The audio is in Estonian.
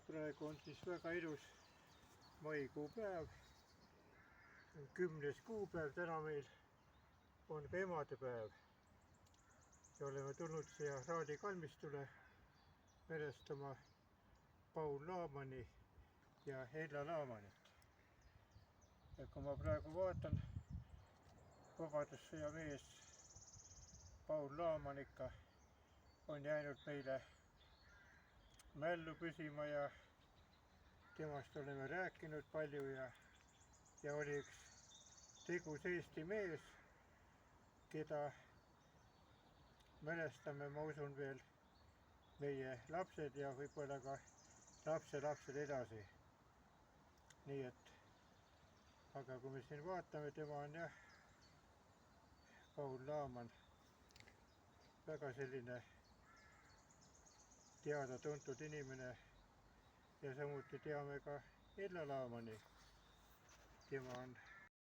praegu on siis väga ilus maikuu päev, 10. kuupäev, täna meil on ka emadepäev ja oleme tulnud siia Raadi kalmistule mälestama Paul Laamani ja Ella Laamanit. Ja kui ma praegu vaatan, vabadussõja mees Paul Laaman ikka on jäänud meile mällu püsima ja temast oleme rääkinud palju ja oli üks tegus Eesti mees, keda mälestame, ma usun, veel meie lapsed ja võib-olla ka lapselapsed edasi. Nii et, aga kui me siin vaatame, tema on jah, Paul Laaman, väga selline teada-tuntud inimene ja samuti teame ka Ella Laamani. Tema on